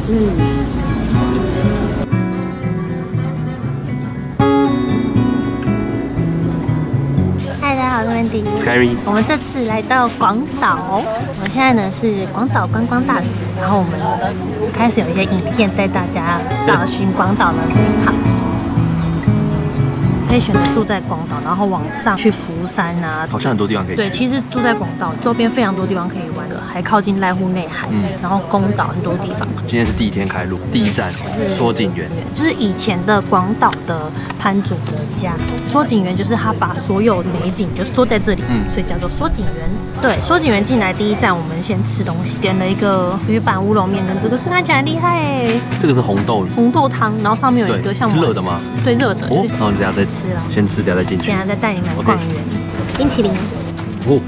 嗨，大家好，我是 Wendy。Skyry， 我们这次来到广岛，我们现在呢是广岛观光大使，然后我们开始有一些影片带大家找寻广岛的美好。可以选择住在广岛，然后往上去福山啊，好像很多地方可以去。对，其实住在广岛周边非常多地方可以玩的，还靠近濑户内海，然后宫岛很多地方。今天是第一天开路，第一站缩景园，就是以前的广岛的藩主的家。缩景园就是他把所有美景就缩在这里，所以叫做缩景园。对，缩景园进来第一站，我们先吃东西，点了一个鱼板乌龙面，跟这个是看起来很厉害哎。这个是红豆汤，然后上面有一个像是热的吗？对，热的。哦，然后你等下再吃，先吃，等下再进去。等下再带你们逛园。冰淇淋。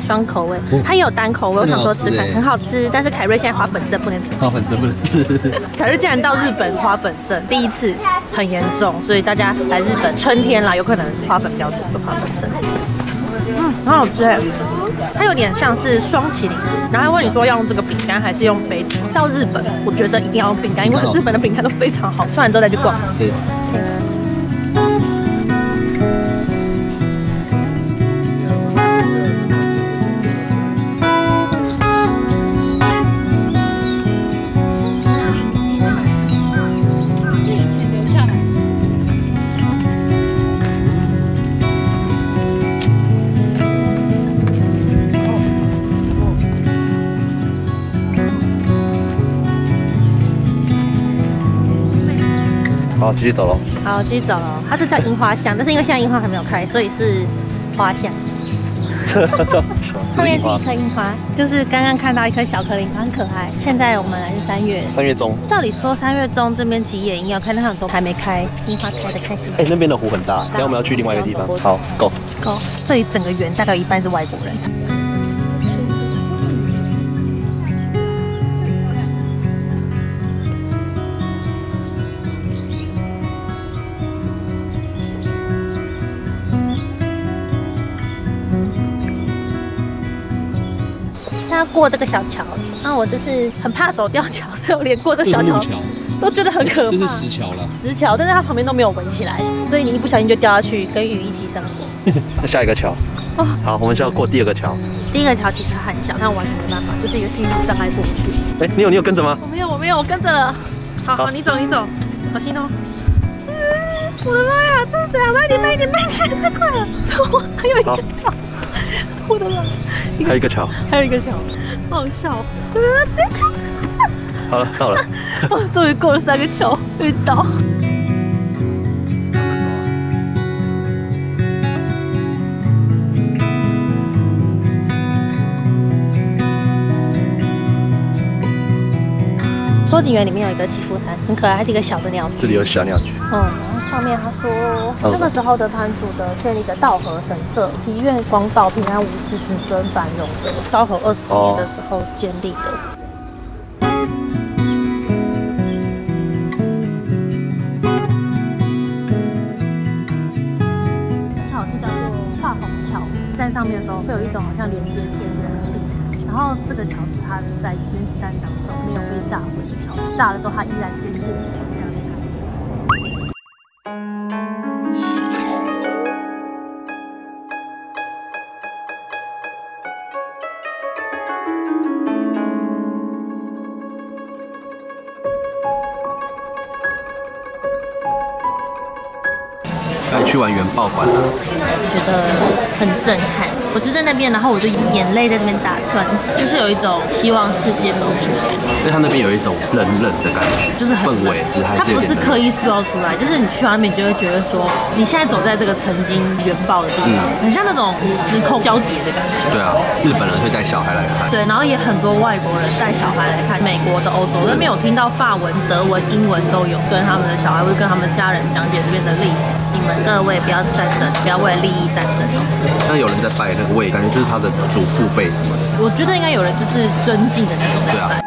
双口味，它也有单口味，我想说吃看，很好吃。但是凯瑞现在花粉症不能吃，花粉症不能吃。凯瑞竟然到日本花粉症，第一次很严重，所以大家来日本春天啦，有可能花粉比较多，有花粉症。很好吃哎，它有点像是双麒麟，然后问你说要用这个饼干还是用杯子。到日本，我觉得一定要用饼干，因为日本的饼干都非常好。吃完之后再去逛。对。好，继续走喽。好，继续走喽。它这叫樱花巷，但是因为现在樱花还没有开，所以是花巷。后面是一颗樱花，就是刚刚看到一颗小颗樱花，很可爱。现在我们来是3月中，照理说3月中这边吉野樱要开，但它都还没开，樱花开的开心。那边的湖很大，等下我们要去另外一个地方。好 ，Go。这里整个园大概有一半是外国人。要过这个小桥，然后我就是很怕走吊桥，所以我连过这小桥都觉得很可怕。这是石桥了，石桥，但是它旁边都没有围起来，所以你一不小心就掉下去，跟鱼一起生活。那下一个桥，好，我们是要过第2个桥。第一个桥其实很小，但完全没办法，就是一个心理障碍过不去。你有跟着吗？我没有，我跟着了。好，你走，小心哦。我的妈呀，这是谁啊？慢点，太快了！走，还有一个桥。我的妈！还有一个桥，好笑。好了，到了。终于过了3个桥，遇到。缩景园里面有一个祈福山，很可爱，它是一个小的鸟居。这里有小鸟居。然后上面他说，那个时候的藩主的建立的道和神社，祈愿广岛平安无事、子孙繁荣的。昭和20年的时候建立的。桥是叫做画虹桥，站上面的时候会有一种好像连接天的力。然后这个桥是它在原子弹当中没有被炸毁的桥，炸了之后它依然坚固。去完原爆馆了，觉得很震撼。我就在那边，然后我就眼泪在那边打转，就是有一种希望世界和平的感觉。因为它那边有一种冷的感觉，就是氛围，它不是刻意塑造出来，就是你去那边，你就会觉得说，你现在走在这个曾经原爆的地方，很像那种时空交叠的感觉。对啊，日本人会带小孩来看，对，然后也很多外国人带小孩来看，美国的、欧洲那边有听到法文、德文、英文都有，跟他们的小孩或者跟他们家人讲解这边的历史。你们各位不要战争，不要为了利益战争哦。那有人在拜那个位，感觉就是他的祖父辈什么的。我觉得应该有人就是尊敬的那种在拜。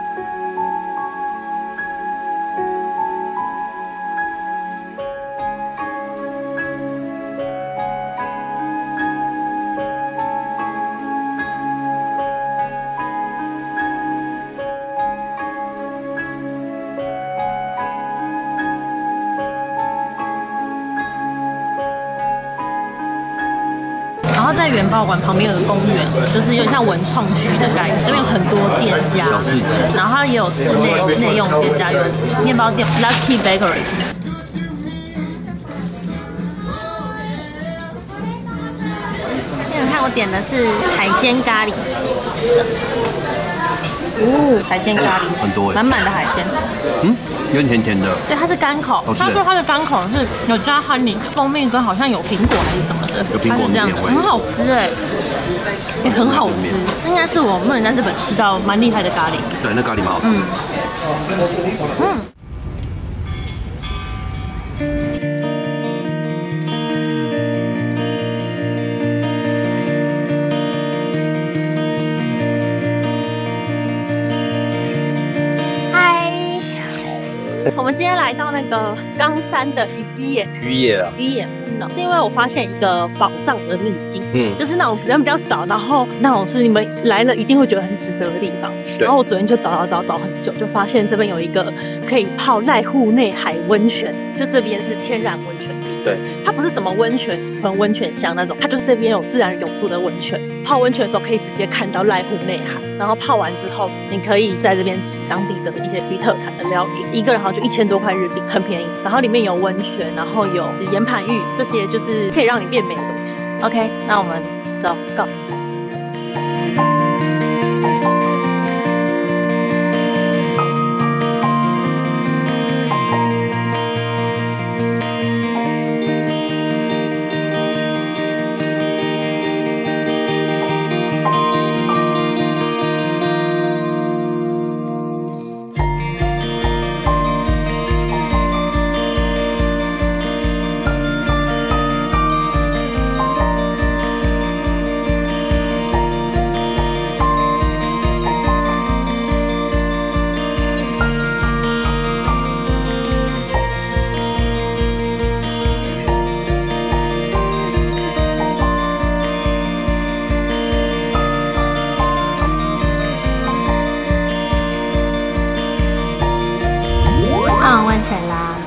元宝馆旁边有个公园，就是有点像文创区的概念，这边有很多店家，小市集，然后它也有室内用店家，有面包店 Lucky Bakery。你看我点的是海鲜咖喱，海鲜咖喱很多，满满的海鲜，有点甜甜的。对，它是干口，他说它的干口是有加honey、蜂蜜跟好像有苹果还是什么的，有苹果的甜味，很好吃哎，也很好吃，应该是我们在日本吃到蛮厉害的咖喱。对，那咖喱蛮好吃。我们今天来到那个冈山的渔业部，是因为我发现一个宝藏的秘境，就是那种人比较少，然后那种是你们来了一定会觉得很值得的地方。然后我昨天就找很久，就发现这边有一个可以泡濑户内海温泉，就这边是天然温泉地。对，它不是什么温泉乡那种，它就是这边有自然涌出的温泉。泡温泉的时候可以直接看到濑户内海，然后泡完之后，你可以在这边吃当地的一些鱼特产的料理，一个人好像就1000多块日币，很便宜。然后里面有温泉，然后有岩盘浴，这些就是可以让你变美的东西。OK， 那我们走 ，Go。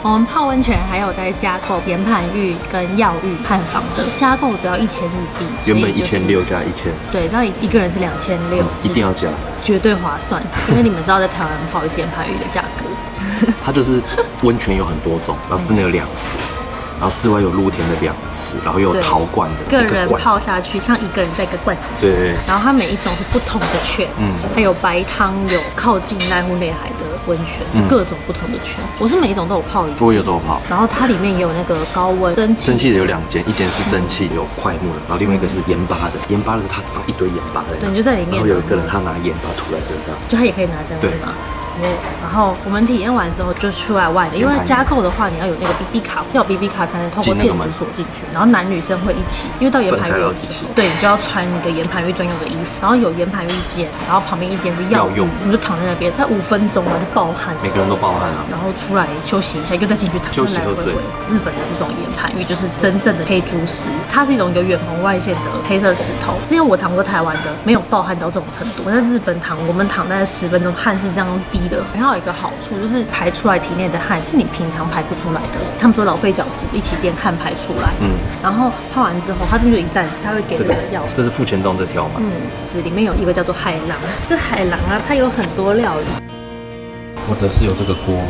我们泡温泉还有在加购岩盘浴跟药浴汉房的，加购只要1000日币，原本1600加1000，对，那一个人是2600，一定要加，绝对划算。因为你们知道在台湾泡一次岩盘浴的价格，它就是温泉有很多种，然后室内有2池。然后室外有露天的2池，然后又有陶罐的，个人泡下去像一个人在一个罐子。对。然后它每一种是不同的泉，它有白汤，有靠近濑户内海的温泉，就各种不同的泉。我是每一种都有泡一次，我也都有泡。然后它里面也有那个高温蒸汽的有2间，一间是蒸汽有快木的，然后另外一个是盐巴的，盐巴的是它放一堆盐巴在，对，你就在里面。然后有一个人他拿盐巴涂在身上，就他也可以拿这样子吗？然后我们体验完之后就出来外的，因为加购的话你要有那个 BB 卡，要有 BB 卡才能透过电子锁进去。然后男女生会一起，因为到岩盘浴一起，对，你就要穿一个岩盘浴专用的衣服。然后有岩盘浴间，然后旁边一间是药用，你就躺在那边，它5分钟啊就暴汗，每个人都暴汗啊。然后出来休息一下，又再进去躺，休息喝水。日本的这种岩盘浴就是真正的黑珠石，它是一种有远红外线的黑色石头。之前我躺过台湾的，没有暴汗到这种程度。我在日本躺，我们躺大概10分钟，汗是这样滴的。然后有一个好处就是排出来体内的汗是你平常排不出来的。他们说老废角质一起变汗排出来。然后泡完之后，它这边就一站式，它会给你的药。这是富前洞这条吗？里面有一个叫做海狼，这海狼啊，它有很多料理。我的是有这个锅，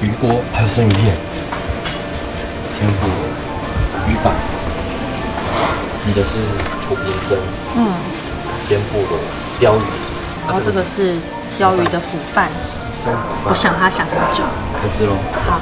鱼锅，还有生鱼片，天妇罗，鱼板。你的是土皮蒸，天妇罗，鲷鱼。然后这个是鲷鱼的腐饭，我想它想很久。开始喽。好。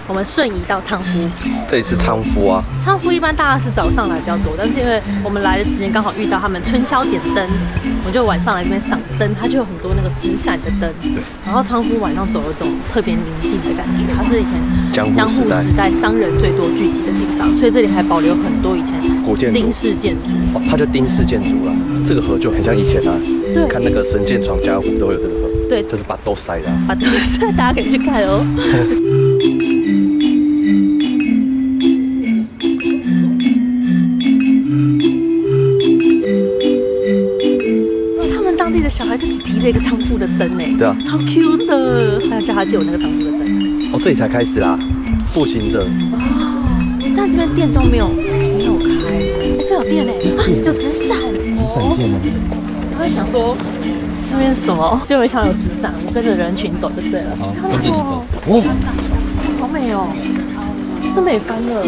我们瞬移到昌夫。这里是昌夫啊。昌夫一般大家是早上来比较多，但是因为我们来的时间刚好遇到他们春宵点灯，我们就晚上来这边赏灯，它就有很多那个纸伞的灯。对。然后昌夫晚上走有种特别宁静的感觉，它是以前江户时代商人最多聚集的地方，所以这里还保留很多以前古建筑、丁式建筑。哦，它叫丁式建筑啦。这个河就很像以前啊，看那个神剑闯江湖都有这个河。对，就是把豆塞的。把豆塞，大家可以去看哦。他们当地的小孩自己提了一个仓库的灯哎，对啊，超 Q 的，还要叫他借我那个仓库的灯。哦，这里才开始啦，步行者。哦，但这边店都没有开，哎，这有店哎，有纸伞，纸伞店吗？我在想说。这边什么？就没想有纸伞，我跟着人群走就对了。好，跟着你走。哇，好美哦，这美翻了。